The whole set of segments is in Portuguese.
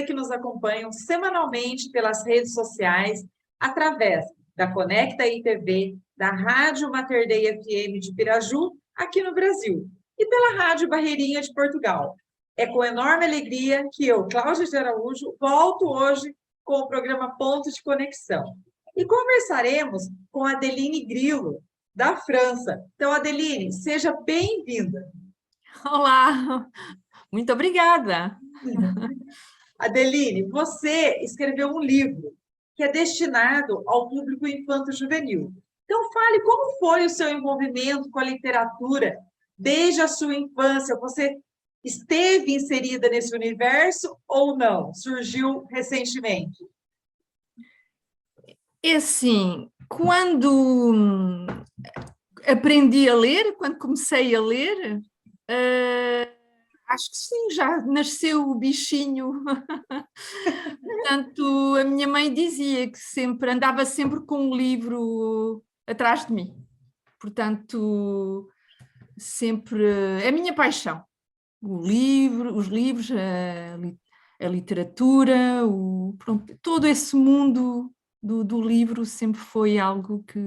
que nos acompanham semanalmente pelas redes sociais, através da Conecta ITV, da Rádio Mater Dei FM de Piraju, aqui no Brasil, e pela Rádio Barreirinha de Portugal. É com enorme alegria que eu, Cláudia de Araújo, volto hoje com o programa Ponto de Conexão. E conversaremos com a Adeline Grillo, da França. Então, Adeline, seja bem-vinda. Olá, muito obrigada. Adeline, você escreveu um livro que é destinado ao público infanto-juvenil. Então, fale como foi o seu envolvimento com a literatura desde a sua infância. Você esteve inserida nesse universo ou não? Surgiu recentemente? É assim, quando aprendi a ler, quando comecei a ler, acho que sim, já nasceu o bichinho. Portanto, a minha mãe dizia que andava sempre com um livro atrás de mim. Portanto, sempre é a minha paixão. Os livros, a literatura, pronto, todo esse mundo do livro sempre foi algo que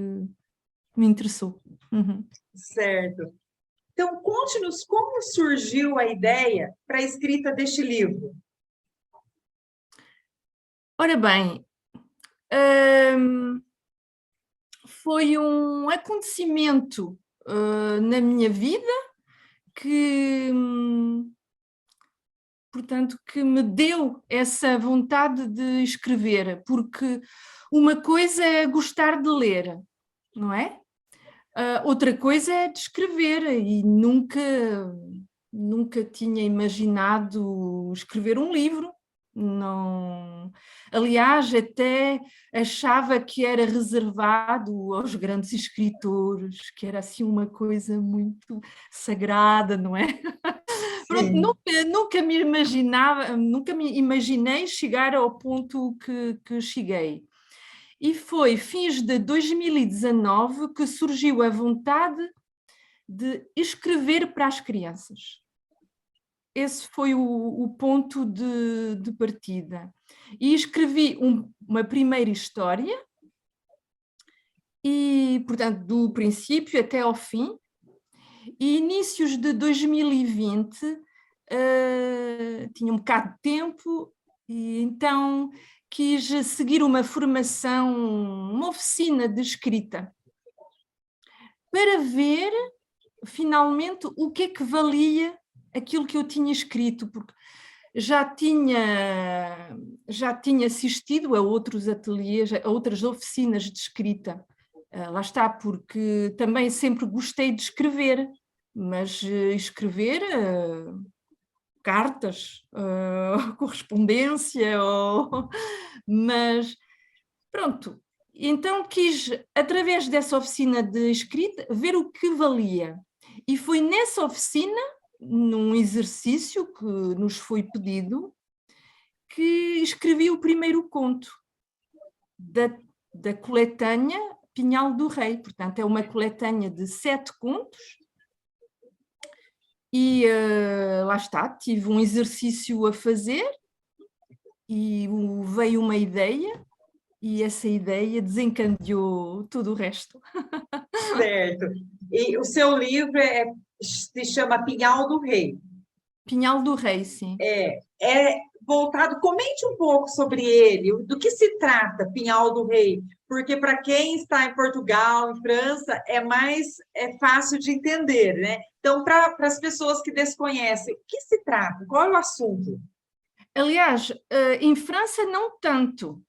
me interessou. Uhum. Certo. Então, conte-nos como surgiu a ideia para a escrita deste livro. Ora bem, foi um acontecimento na minha vida que, portanto, que me deu essa vontade de escrever, porque uma coisa é gostar de ler, não é? Outra coisa é de escrever, e nunca tinha imaginado escrever um livro. Não. Aliás, até achava que era reservado aos grandes escritores, que era assim uma coisa muito sagrada, não é? Pronto, nunca me imaginei chegar ao ponto que cheguei. E foi fins de 2019 que surgiu a vontade de escrever para as crianças. Esse foi o ponto de partida. E escrevi uma primeira história, e, portanto, do princípio até ao fim. E inícios de 2020, tinha um bocado de tempo, e então quis seguir uma formação, uma oficina de escrita, para ver finalmente o que é que valia aquilo que eu tinha escrito, porque já tinha assistido a outros ateliês, a outras oficinas de escrita. Lá está, porque também sempre gostei de escrever, mas escrever cartas, correspondência, mas pronto. Então quis, através dessa oficina de escrita, ver o que valia. E foi nessa oficina, num exercício que nos foi pedido, que escrevi o primeiro conto da coletânea Pinhal do Rei. Portanto, é uma coletânea de 7 contos. E lá está, tive um exercício a fazer e veio uma ideia, e essa ideia desencadeou tudo o resto. Certo. E o seu livro se chama Pinhal do Rei. Pinhal do Rei, sim. É voltado, comente um pouco sobre ele, do que se trata Pinhal do Rei, porque para quem está em Portugal, em França, é fácil de entender, né? Então, para as pessoas que desconhecem, o que se trata? Qual é o assunto? Aliás, em França não tanto.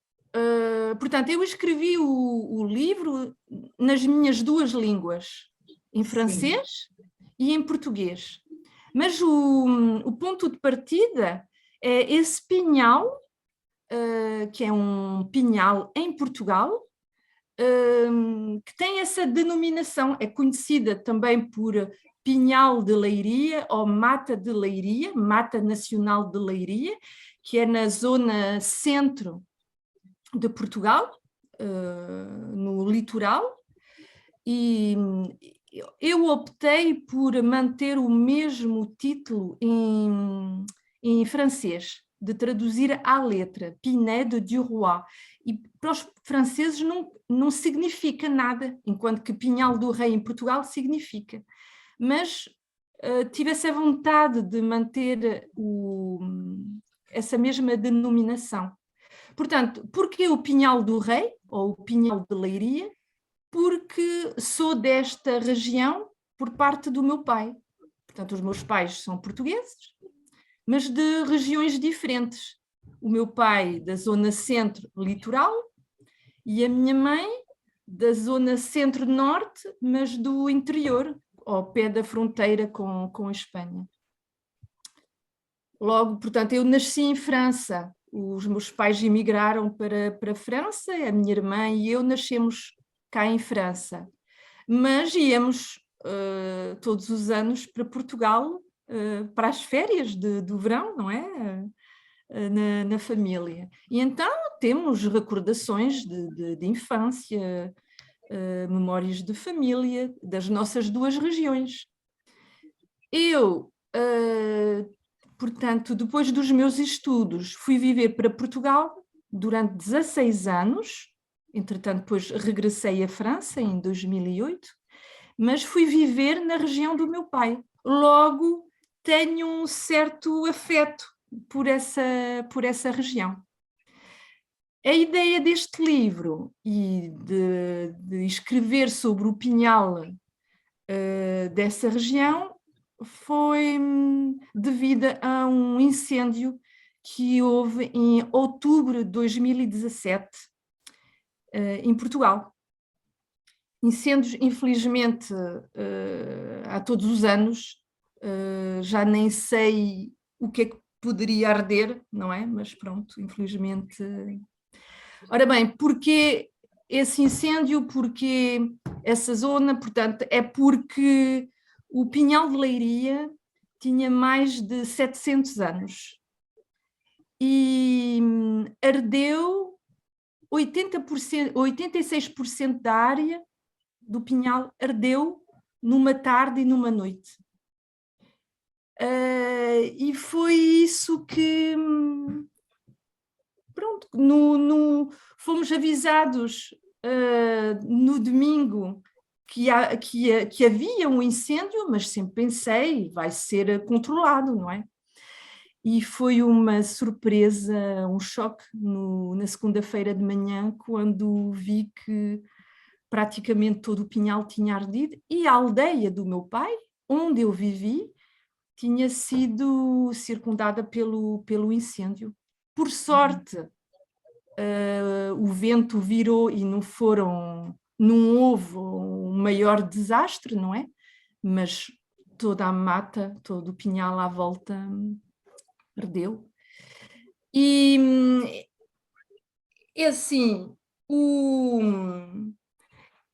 Portanto, eu escrevi o livro nas minhas 2 línguas, em francês e em português. Mas o ponto de partida é esse pinhal, que é um pinhal em Portugal, que tem essa denominação, é conhecida também por Pinhal de Leiria ou Mata de Leiria, Mata Nacional de Leiria, que é na zona centro de Portugal, no litoral, e eu optei por manter o mesmo título em francês, de traduzir à letra, Pinède du Roi, e para os franceses não significa nada, enquanto que Pinhal do Rei em Portugal significa. Mas tive essa vontade de manter essa mesma denominação. Portanto, porquê o Pinhal do Rei, ou o Pinhal de Leiria? Porque sou desta região por parte do meu pai. Portanto, os meus pais são portugueses, mas de regiões diferentes. O meu pai da zona centro-litoral e a minha mãe da zona centro-norte, mas do interior, ao pé da fronteira com a Espanha. Logo, portanto, eu nasci em França. Os meus pais emigraram para a França, a minha irmã e eu nascemos cá em França. Mas íamos todos os anos para Portugal, para as férias do verão, não é? Na família. E então temos recordações de infância, memórias de família, das nossas duas regiões. Eu, portanto, depois dos meus estudos, fui viver para Portugal durante 16 anos, entretanto, depois regressei à França em 2008, mas fui viver na região do meu pai. Logo, tenho um certo afeto por essa região. A ideia deste livro e de escrever sobre o Pinhal dessa região foi devida a um incêndio que houve em outubro de 2017 em Portugal. Incêndios, infelizmente, há todos os anos, já nem sei o que é que poderia arder, não é? Mas pronto, infelizmente. Ora bem, porquê esse incêndio? Porquê essa zona? Portanto, é porque o Pinhal de Leiria tinha mais de 700 anos e ardeu 86% da área do Pinhal ardeu numa tarde e numa noite. E foi isso que, pronto, fomos avisados no domingo que havia um incêndio, mas sempre pensei, vai ser controlado, não é? E foi uma surpresa, um choque na segunda-feira de manhã, quando vi que praticamente todo o Pinhal tinha ardido e a aldeia do meu pai, onde eu vivi, tinha sido circundada pelo incêndio. Por sorte, o vento virou e não houve um maior desastre, não é? Mas toda a mata, todo o Pinhal à volta ardeu. E assim,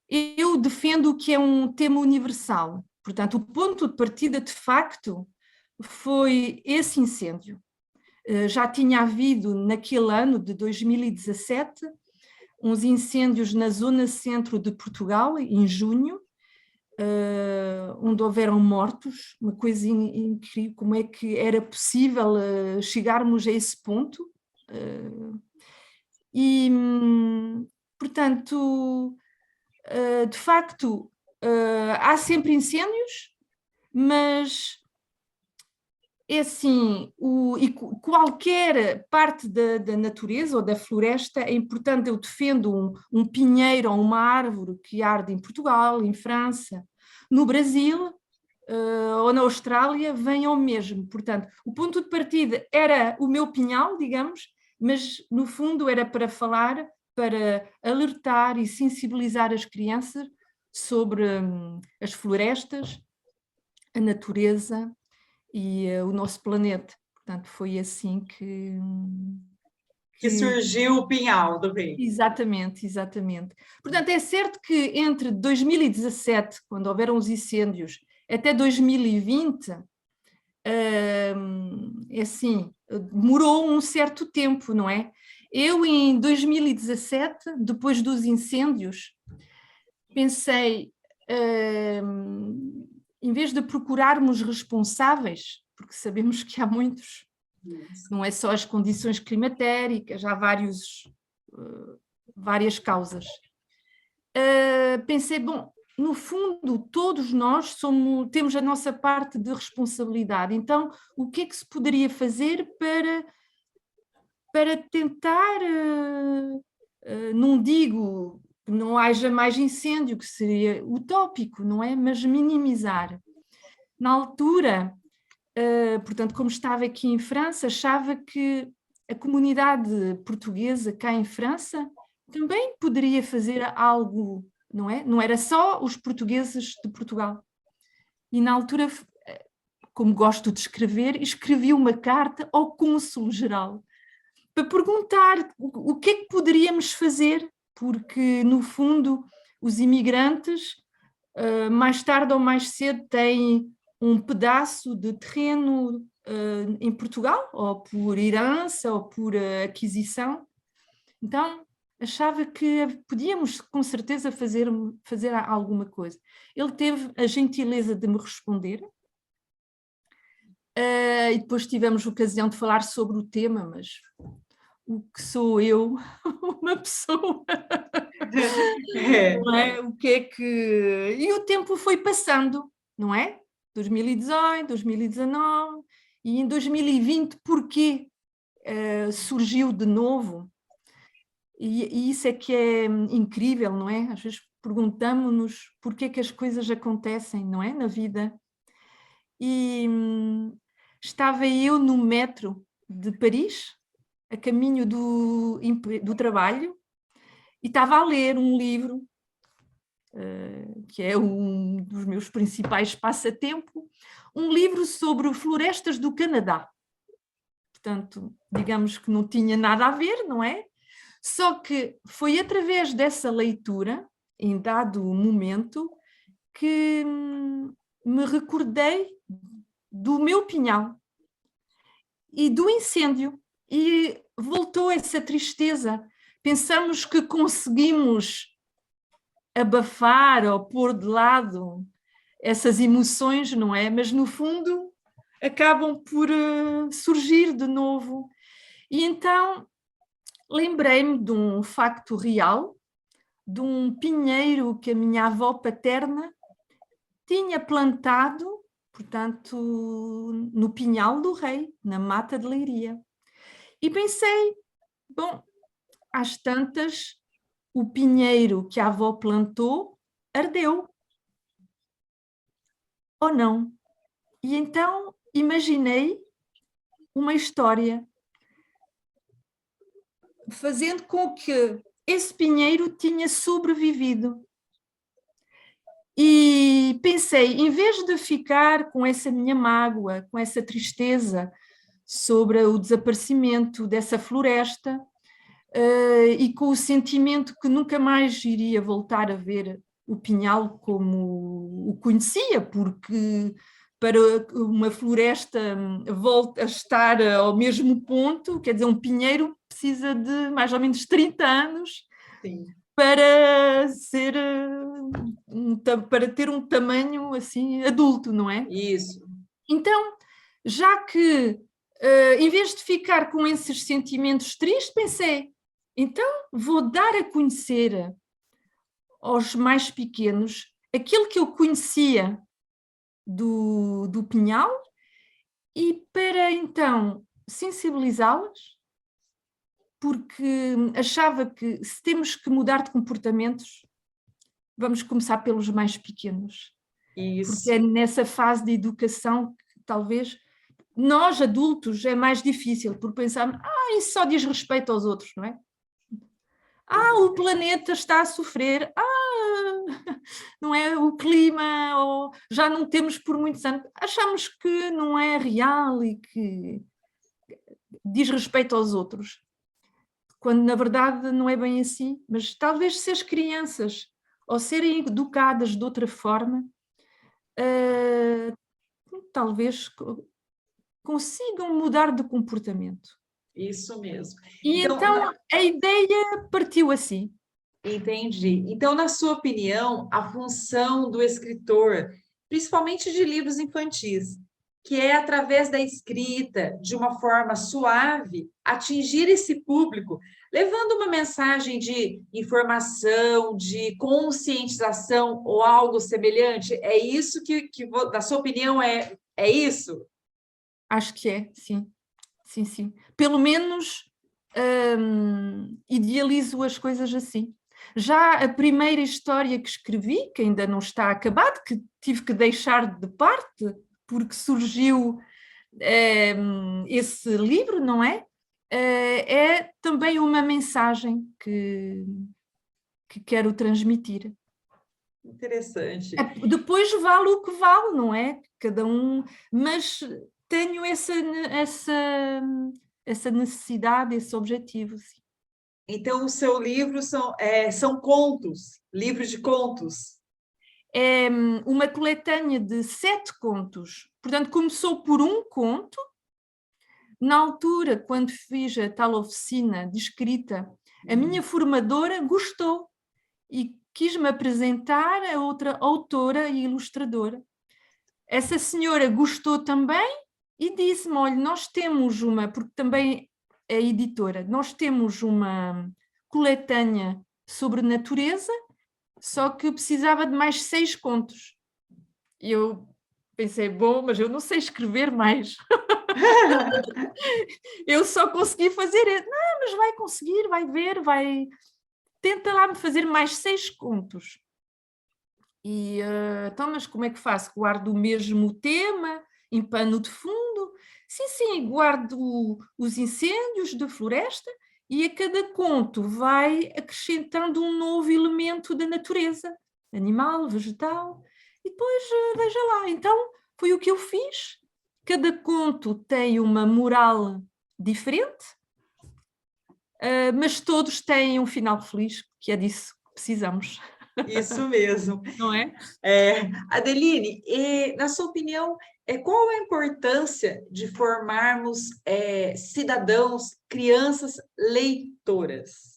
eu defendo que é um tema universal. Portanto, o ponto de partida, de facto, foi esse incêndio. Já tinha havido, naquele ano de 2017, uns incêndios na zona centro de Portugal, em junho, onde houveram mortos, uma coisa incrível, como é que era possível chegarmos a esse ponto. E, portanto, de facto, há sempre incêndios, mas é assim, e qualquer parte da natureza ou da floresta, é importante. Eu defendo um pinheiro ou uma árvore que arde em Portugal, em França, no Brasil ou na Austrália, vem ao mesmo. Portanto, o ponto de partida era o meu pinhal, digamos, mas no fundo era para falar, para alertar e sensibilizar as crianças sobre as florestas, a natureza e o nosso planeta. Portanto, foi assim que surgiu o Pinhal do Rei. Exatamente, exatamente. Portanto, é certo que entre 2017, quando houveram os incêndios, até 2020, é assim, demorou um certo tempo, não é? Eu, em 2017, depois dos incêndios, pensei, em vez de procurarmos responsáveis, porque sabemos que há muitos, Não é só as condições climatéricas, há várias causas. Pensei, bom, no fundo, todos nós temos a nossa parte de responsabilidade. Então, o que é que se poderia fazer para tentar, não digo que não haja mais incêndio, que seria utópico, não é? Mas minimizar. Na altura, portanto, como estava aqui em França, achava que a comunidade portuguesa cá em França também poderia fazer algo, não é? Não era só os portugueses de Portugal. E na altura, como gosto de escrever, escrevi uma carta ao cônsul-geral para perguntar o que é que poderíamos fazer, porque, no fundo, os imigrantes, mais tarde ou mais cedo, têm um pedaço de terreno em Portugal, ou por herança, ou por aquisição. Então, achava que podíamos, com certeza, fazer alguma coisa. Ele teve a gentileza de me responder, e depois tivemos ocasião de falar sobre o tema, mas o que sou eu, uma pessoa, não é? O que é que... E o tempo foi passando, não é? 2018, 2019, e em 2020, porquê surgiu de novo? E isso é que é incrível, não é? Às vezes perguntamos-nos porquê que as coisas acontecem, não é? Na vida. E estava eu no metro de Paris, a caminho do trabalho, e estava a ler um livro, que é um dos meus principais passatempos, um livro sobre florestas do Canadá. Portanto, digamos que não tinha nada a ver, não é? Só que foi através dessa leitura, em dado momento, que me recordei do meu pinhal e do incêndio, e voltou essa tristeza. Pensamos que conseguimos abafar ou pôr de lado essas emoções, não é? Mas, no fundo, acabam por surgir de novo. E então lembrei-me de um facto real, de um pinheiro que a minha avó paterna tinha plantado, portanto, no Pinhal do Rei, na Mata de Leiria. E pensei, bom, às tantas, o pinheiro que a avó plantou ardeu. Ou não? E então imaginei uma história, fazendo com que esse pinheiro tinha sobrevivido. E pensei, em vez de ficar com essa minha mágoa, com essa tristeza sobre o desaparecimento dessa floresta, e com o sentimento que nunca mais iria voltar a ver o Pinhal como o conhecia, porque para uma floresta volta a estar ao mesmo ponto, quer dizer, um pinheiro precisa de mais ou menos 30 anos. Sim. Para para ter um tamanho assim adulto, não é? Isso. Então, já que em vez de ficar com esses sentimentos tristes, pensei, então vou dar a conhecer aos mais pequenos aquilo que eu conhecia do Pinhal, e para então sensibilizá-las, porque achava que se temos que mudar de comportamentos, vamos começar pelos mais pequenos. Isso. Porque é nessa fase de educação que talvez nós, adultos, é mais difícil, porque pensamos, isso só diz respeito aos outros, não é? O planeta está a sofrer, não é? O clima, ou já não temos por muitos anos. Achamos que não é real e que diz respeito aos outros, quando na verdade não é bem assim. Mas talvez se as crianças, ao serem educadas de outra forma, talvez consigam mudar de comportamento. Isso mesmo. E então a ideia partiu assim. Entendi. Então, na sua opinião, a função do escritor, principalmente de livros infantis, que é através da escrita, de uma forma suave, atingir esse público, levando uma mensagem de informação, de conscientização ou algo semelhante? É isso na sua opinião, é isso? Acho que é, sim. Sim, sim. Pelo menos idealizo as coisas assim. Já a primeira história que escrevi, que ainda não está acabada, que tive que deixar de parte, porque surgiu esse livro, não é? É também uma mensagem que quero transmitir. Interessante. Depois vale o que vale, não é? Cada um, mas tenho essa necessidade, esse objetivo, sim. Então, o seu livro são contos, livros de contos. É uma coletânea de 7 contos. Portanto, começou por um conto. Na altura, quando fiz a tal oficina de escrita, a minha formadora gostou e quis-me apresentar a outra autora e ilustradora. Essa senhora gostou também e disse-me, olha, nós temos porque também é editora, nós temos uma coletânea sobre natureza, só que precisava de mais 6 contos. E eu pensei, bom, mas eu não sei escrever mais. Eu só consegui fazer, não, mas vai conseguir, vai ver, tenta lá me fazer mais 6 contos. E então, mas como é que faço? Guardo o mesmo tema, em pano de fundo? Sim, sim, guardo os incêndios da floresta e a cada conto vai acrescentando um novo elemento da natureza, animal, vegetal, e depois veja lá. Então, foi o que eu fiz. Cada conto tem uma moral diferente, mas todos têm um final feliz, que é disso que precisamos. Isso mesmo. Não é? Adeline, na sua opinião, qual a importância de formarmos cidadãos, crianças leitoras?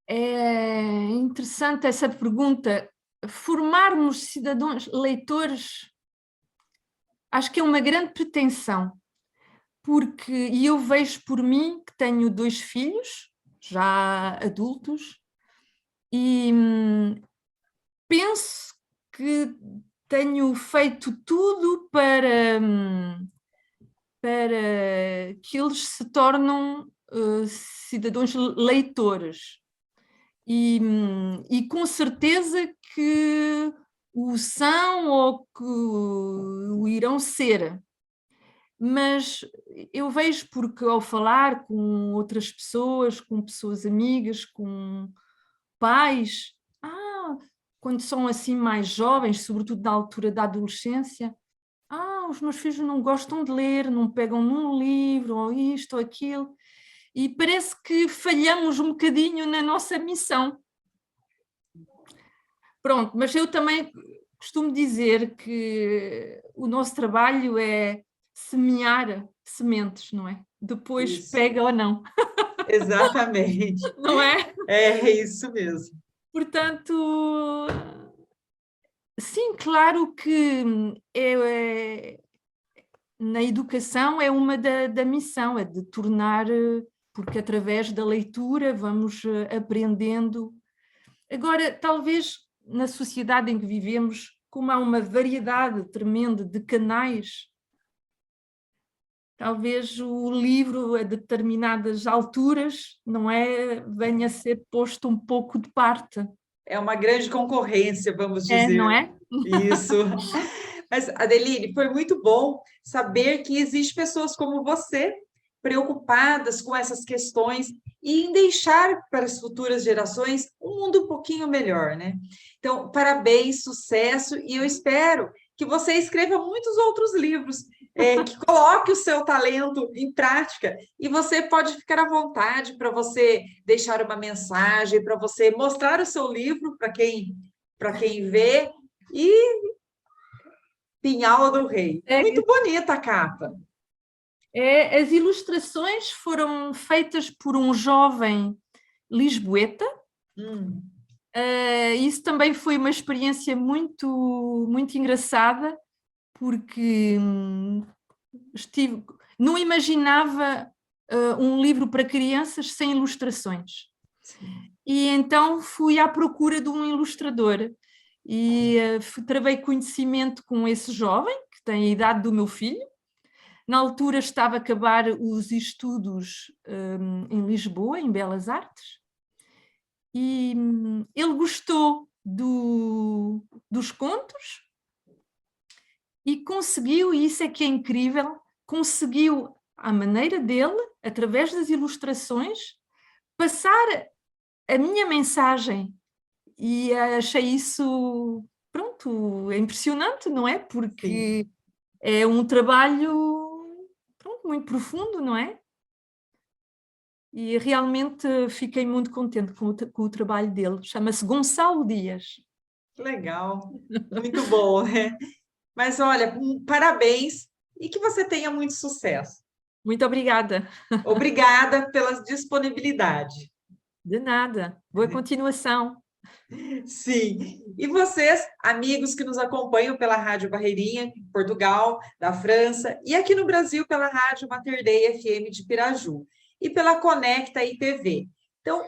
É interessante essa pergunta. Formarmos cidadãos leitores, acho que é uma grande pretensão, e eu vejo por mim que tenho 2 filhos, já adultos, e penso que tenho feito tudo para que eles se tornem cidadãos leitores. E com certeza que o são ou que o irão ser. Mas eu vejo porque ao falar com outras pessoas, com pessoas amigas, com pais, quando são assim mais jovens, sobretudo na altura da adolescência, os meus filhos não gostam de ler, não pegam num livro, ou isto ou aquilo, e parece que falhamos um bocadinho na nossa missão. Pronto, mas eu também costumo dizer que o nosso trabalho é semear sementes, não é? Depois Isso. pega ou não. Exatamente. Não é? É isso mesmo. Portanto, sim, claro que na educação é uma da missão, é de tornar, porque através da leitura vamos aprendendo. Agora, talvez na sociedade em que vivemos, como há uma variedade tremenda de canais, talvez o livro a determinadas alturas, não é, venha a ser posto um pouco de parte. É uma grande concorrência, vamos Não dizer. é? Isso. Mas, Adeline, foi muito bom saber que existem pessoas como você preocupadas com essas questões e em deixar para as futuras gerações um mundo um pouquinho melhor, né? Então, parabéns, sucesso, e eu espero que você escreva muitos outros livros, que coloque o seu talento em prática, e você pode ficar à vontade para você deixar uma mensagem, para você mostrar o seu livro para quem vê, e Pinhal do Rei. Muito bonita a capa. As ilustrações foram feitas por um jovem lisboeta, Isso também foi uma experiência muito, muito engraçada, porque não imaginava um livro para crianças sem ilustrações. E então fui à procura de um ilustrador e travei conhecimento com esse jovem, que tem a idade do meu filho. Na altura estava a acabar os estudos em Lisboa, em Belas Artes, e ele gostou dos contos e conseguiu, e isso é que é incrível, conseguiu, à maneira dele, através das ilustrações, passar a minha mensagem. E achei isso, pronto, impressionante, não é? Porque Sim. é um trabalho, pronto, muito profundo, não é? E realmente fiquei muito contente com o trabalho dele. Chama-se Gonçalo Dias. Legal, muito bom, né? Mas olha, parabéns e que você tenha muito sucesso. Muito obrigada. Obrigada pela disponibilidade. De nada. Boa continuação. Sim. E vocês, amigos que nos acompanham pela Rádio Barreirinha, em Portugal, da França, e aqui no Brasil pela Rádio Mater Dei FM de Piraju, e pela Conecta ITV. Então,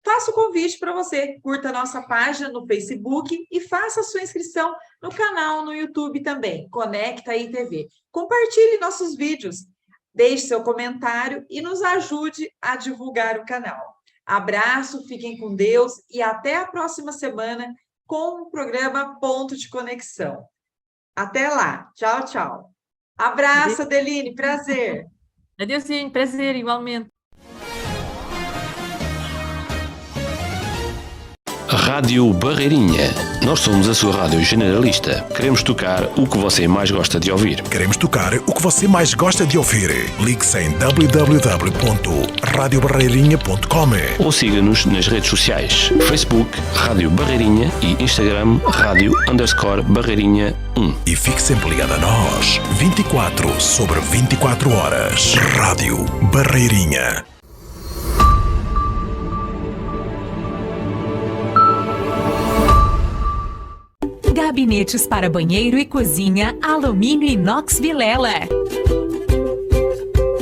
faço o convite para você, curta a nossa página no Facebook e faça a sua inscrição no canal no YouTube também, Conecta ITV. Compartilhe nossos vídeos, deixe seu comentário e nos ajude a divulgar o canal. Abraço, fiquem com Deus e até a próxima semana com o programa Ponto de Conexão. Até lá. Tchau, tchau. Abraço, Adeline. Prazer. Adeusinho, prazer, igualmente. Rádio Barreirinha. Nós somos a sua rádio generalista. Queremos tocar o que você mais gosta de ouvir. Queremos tocar o que você mais gosta de ouvir. Ligue-se em www.radiobarreirinha.com ou siga-nos nas redes sociais. Facebook, Rádio Barreirinha e Instagram, Rádio_Barreirinha1. E fique sempre ligado a nós. 24/24 horas. Rádio Barreirinha. Gabinetes para banheiro e cozinha, alumínio inox Vilela.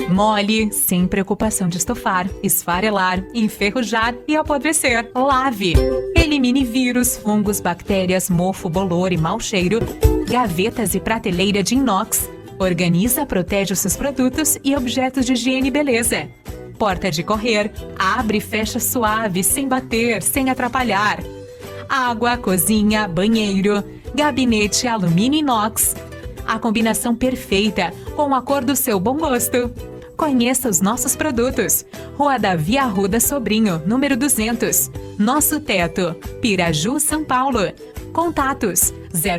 Mole, sem preocupação de estofar, esfarelar, enferrujar e apodrecer. Lave. Elimine vírus, fungos, bactérias, mofo, bolor e mau cheiro. Gavetas e prateleira de inox. Organiza, protege os seus produtos e objetos de higiene e beleza. Porta de correr. Abre e fecha suave, sem bater, sem atrapalhar. Água, cozinha, banheiro, gabinete alumínio inox. A combinação perfeita com a cor do seu bom gosto. Conheça os nossos produtos. Rua Davi Arruda Sobrinho, número 200. Nosso Teto, Piraju, São Paulo. Contatos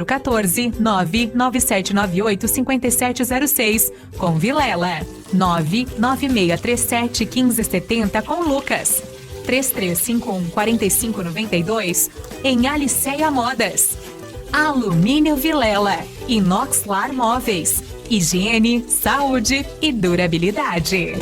014 99798 5706 com Vilela. 99637 1570 com Lucas. 3351-4592 em Aliceia Modas. Alumínio Vilela, Inoxlar Móveis, higiene, saúde e durabilidade.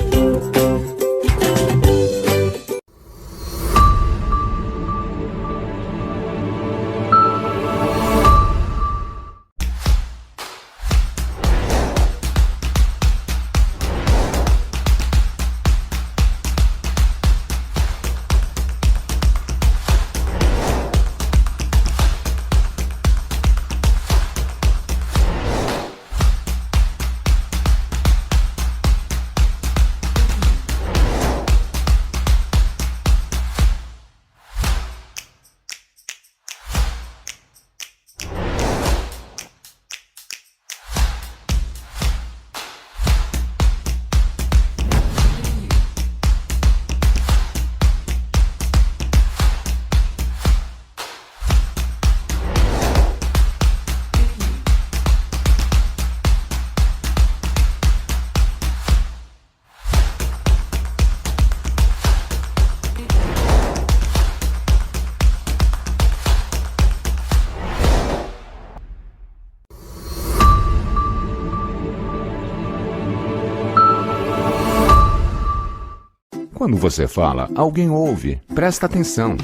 Quando você fala, alguém ouve. Presta atenção.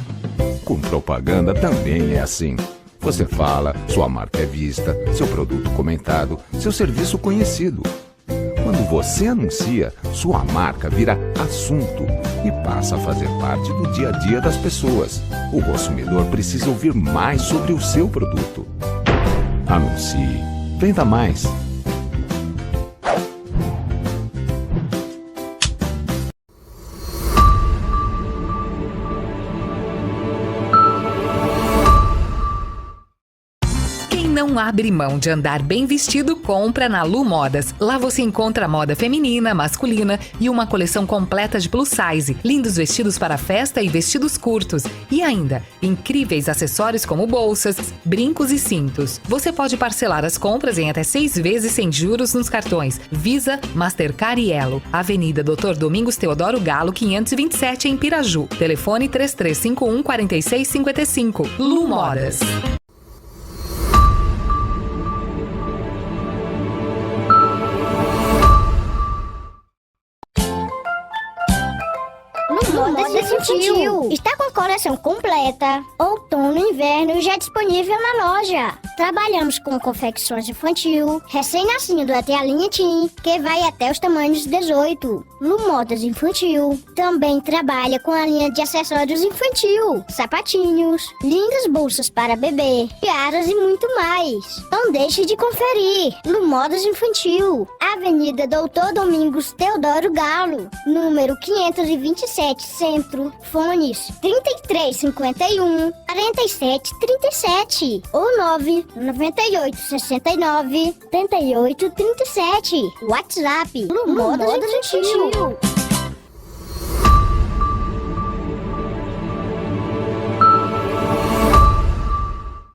Com propaganda também é assim. Você fala, sua marca é vista, seu produto comentado, seu serviço conhecido. Quando você anuncia, sua marca vira assunto e passa a fazer parte do dia a dia das pessoas. O consumidor precisa ouvir mais sobre o seu produto. Anuncie. Venda mais. Não abre mão de andar bem vestido, compra na Lu Modas. Lá você encontra moda feminina, masculina e uma coleção completa de plus size, lindos vestidos para festa e vestidos curtos. E ainda, incríveis acessórios como bolsas, brincos e cintos. Você pode parcelar as compras em até 6 vezes sem juros nos cartões Visa, Mastercard e Elo. Avenida Dr. Domingos Teodoro Galo, 527 em Piraju. Telefone 3351-4655. Lu Modas. Modas Infantil. Está com a coleção completa, outono e inverno já disponível na loja. Trabalhamos com confecções infantil, recém-nascido até a linha Teen, que vai até os tamanhos 18. Lu Modas Infantil também trabalha com a linha de acessórios infantil, sapatinhos, lindas bolsas para bebê, tiaras e muito mais. Não deixe de conferir. Lu Modas Infantil, Avenida Doutor Domingos Teodoro Galo, número 527, Centro. Fones 3351 4737 ou 998 69 38 37. WhatsApp Lu Modas Infantil.